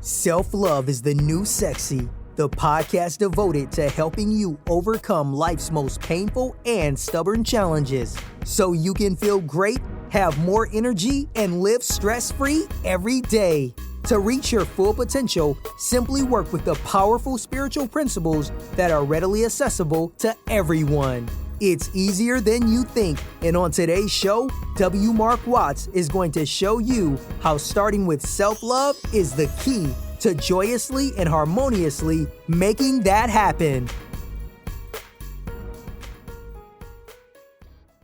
Self-love is the new sexy, the podcast devoted to helping you overcome life's most painful and stubborn challenges so you can feel great, have more energy, and live stress-free every day. To reach your full potential, simply work with the powerful spiritual principles that are readily accessible to everyone. It's easier than you think, and on today's show, W. Mark Watts is going to show you how starting with self-love is the key to joyously and harmoniously making that happen.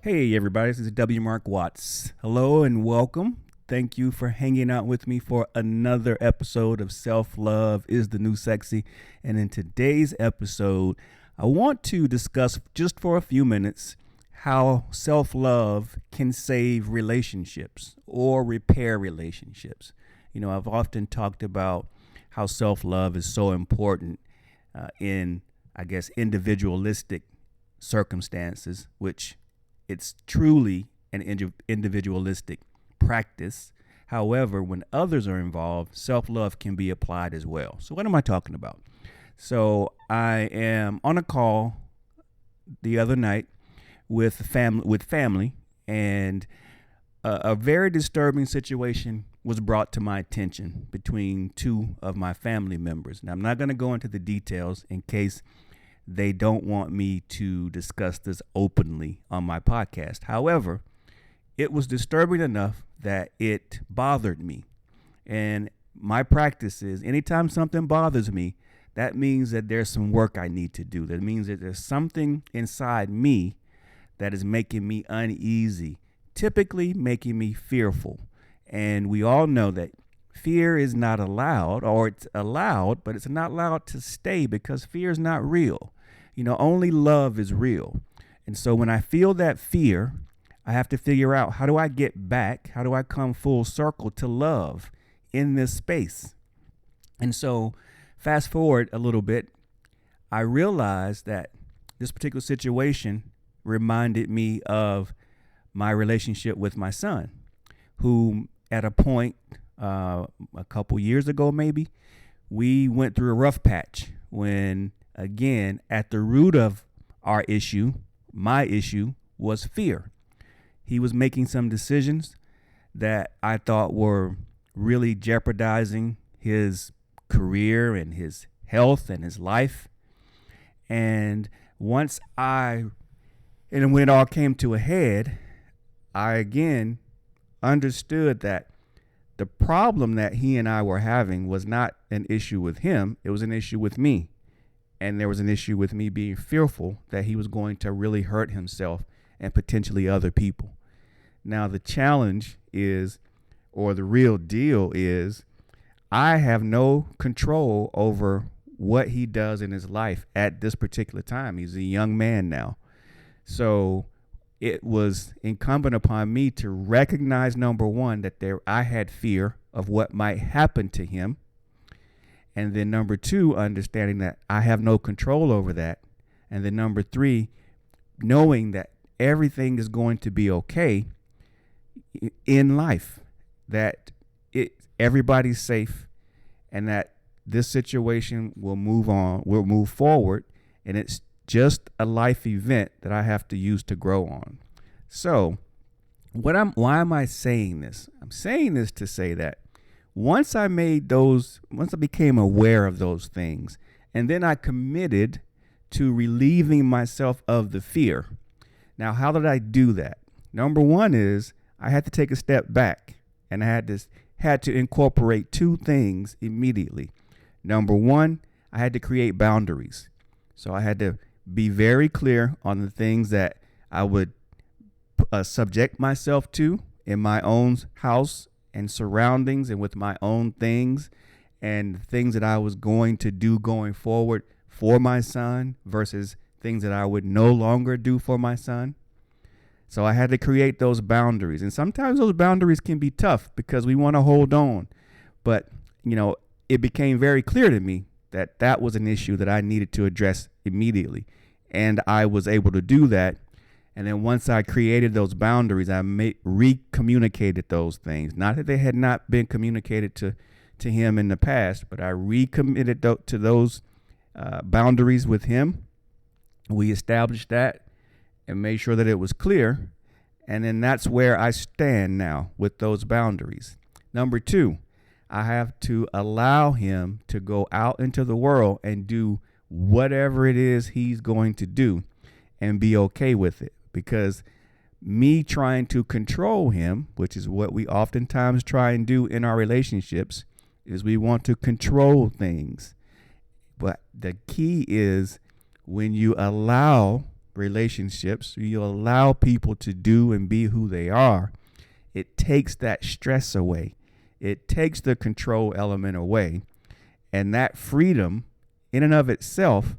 Hey everybody, this is W. Mark Watts. Hello and welcome. Thank you for hanging out with me for another episode of Self-Love is the New Sexy. And in today's episode, I want to discuss just for a few minutes how self-love can save relationships or repair relationships. You know, I've often talked about how self-love is so important in, I guess, individualistic circumstances, which it's truly an individualistic practice. However, when others are involved, self-love can be applied as well. So what am I talking about? So I am on a call the other night with family, and a very disturbing situation was brought to my attention between two of my family members. Now, I'm not going to go into the details in case they don't want me to discuss this openly on my podcast. However, it was disturbing enough that it bothered me. And my practice is anytime something bothers me, that means that there's some work I need to do. That means that there's something inside me that is making me uneasy, typically making me fearful. And we all know that fear is not allowed, or it's allowed, but it's not allowed to stay because fear is not real. You know, only love is real. And so when I feel that fear, I have to figure out, how do I get back? How do I come full circle to love in this space? And so fast forward a little bit, I realized that this particular situation reminded me of my relationship with my son, who at a point a couple years ago, maybe, we went through a rough patch when, again, at the root of our issue, my issue, was fear. He was making some decisions that I thought were really jeopardizing his career and his health and his life. And when it all came to a head, I again understood that the problem that he and I were having was not an issue with him. It was an issue with me. And there was an issue with me being fearful that he was going to really hurt himself and potentially other people. Now, the challenge is, or the real deal is, I have no control over what he does in his life at this particular time. He's a young man now. So it was incumbent upon me to recognize, number one, that I had fear of what might happen to him. And then number two, understanding that I have no control over that. And then number three, knowing that everything is going to be okay in life, that everybody's safe, and that this situation will move forward, and it's just a life event that I have to use to grow on. So why am I saying this? I'm saying this to say that once I became aware of those things, and then I committed to relieving myself of the fear. Now, how did I do that? Number one is I had to take a step back, and I had to incorporate two things immediately. Number one, I had to create boundaries. So I had to be very clear on the things that I would subject myself to in my own house and surroundings and with my own things, and things that I was going to do going forward for my son versus things that I would no longer do for my son. So I had to create those boundaries. And sometimes those boundaries can be tough because we want to hold on. But, you know, it became very clear to me that that was an issue that I needed to address immediately. And I was able to do that. And then once I created those boundaries, I recommunicated those things. Not that they had not been communicated to him in the past, but I recommitted to those boundaries with him. We established that and made sure that it was clear. And then that's where I stand now with those boundaries. Number two, I have to allow him to go out into the world and do whatever it is he's going to do and be okay with it. Because me trying to control him, which is what we oftentimes try and do in our relationships, is we want to control things. But the key is when you allow relationships, you allow people to do and be who they are, it takes that stress away. It takes the control element away. And that freedom in and of itself,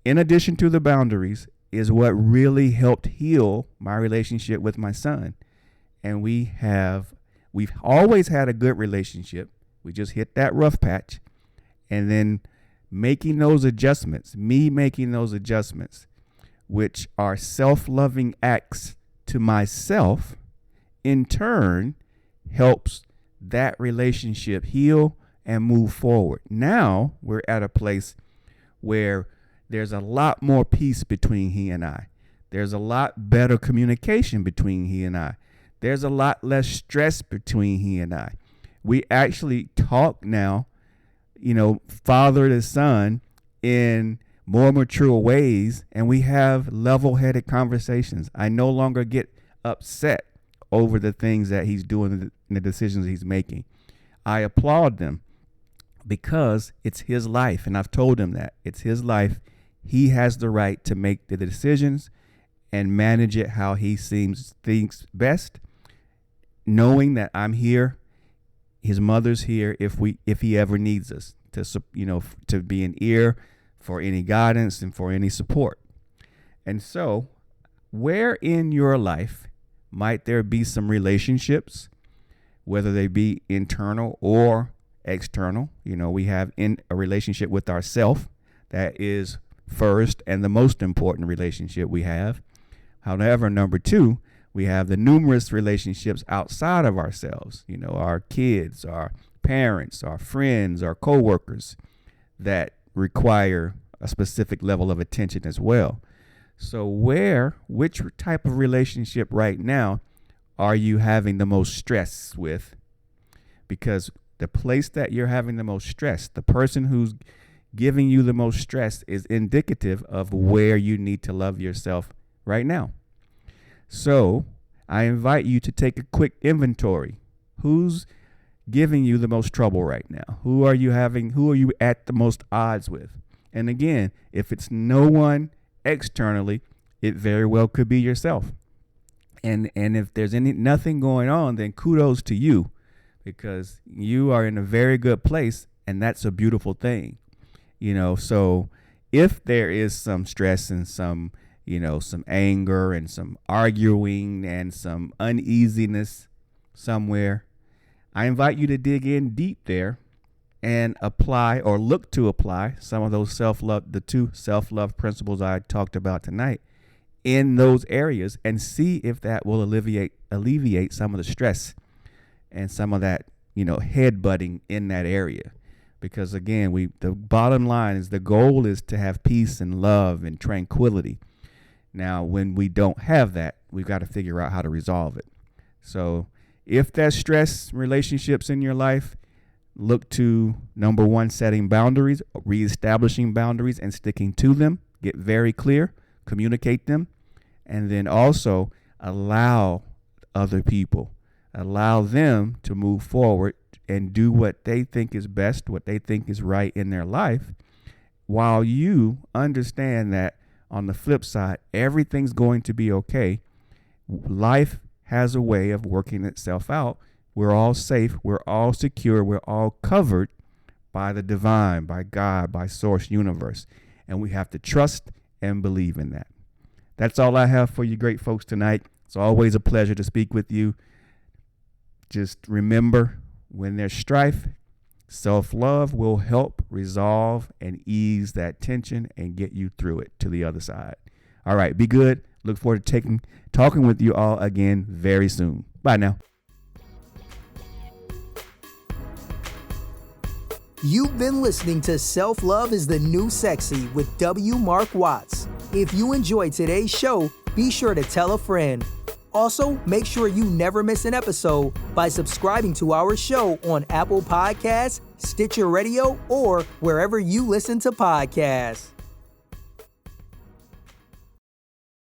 in addition to the boundaries, is what really helped heal my relationship with my son. And we've always had a good relationship. We just hit that rough patch. And then making those adjustments, which are self-loving acts to myself, in turn helps that relationship heal and move forward. Now we're at a place where there's a lot more peace between he and I. There's a lot better communication between he and I. There's a lot less stress between he and I. We actually talk now, father to son, in more mature ways, and we have level-headed conversations. I no longer get upset over the things that he's doing and the decisions he's making. I applaud them because it's his life, and I've told him that. It's his life. He has the right to make the decisions and manage it how he thinks best, knowing that I'm here, his mother's here if he ever needs us to be an ear for any guidance and for any support. And so, where in your life might there be some relationships, whether they be internal or external? We have in a relationship with ourself that is first and the most important relationship we have. However, number two, we have the numerous relationships outside of ourselves, our kids, our parents, our friends, our coworkers, that require a specific level of attention as well. So which type of relationship right now are you having the most stress with? Because the place that you're having the most stress, the person who's giving you the most stress, is indicative of where you need to love yourself right now. So I invite you to take a quick inventory. Who's giving you the most trouble right now? Who are you at the most odds with? And again, if it's no one externally, it very well could be yourself. And if there's nothing going on, then kudos to you, because you are in a very good place, and that's a beautiful thing. So if there is some stress and some anger and some arguing and some uneasiness somewhere, I invite you to dig in deep there and apply, or look to apply, some of those the two self-love principles I talked about tonight in those areas, and see if that will alleviate some of the stress and some of that, headbutting in that area. Because again, the bottom line is the goal is to have peace and love and tranquility. Now, when we don't have that, we've got to figure out how to resolve it. So if there's stress relationships in your life, look to number one, setting boundaries, reestablishing boundaries and sticking to them. Get very clear, communicate them, and then also allow other people, allow them to move forward and do what they think is best, what they think is right in their life, while you understand that on the flip side, everything's going to be okay. Life has a way of working itself out. We're all safe. We're all secure. We're all covered by the divine, by God, by source universe. And we have to trust and believe in that. That's all I have for you great folks tonight. It's always a pleasure to speak with you. Just remember, when there's strife, self-love will help resolve and ease that tension and get you through it to the other side. All right, be good. Look forward to talking with you all again very soon. Bye now. You've been listening to Self-Love is the New Sexy with W. Mark Watts. If you enjoyed today's show, be sure to tell a friend. Also, make sure you never miss an episode by subscribing to our show on Apple Podcasts, Stitcher Radio, or wherever you listen to podcasts.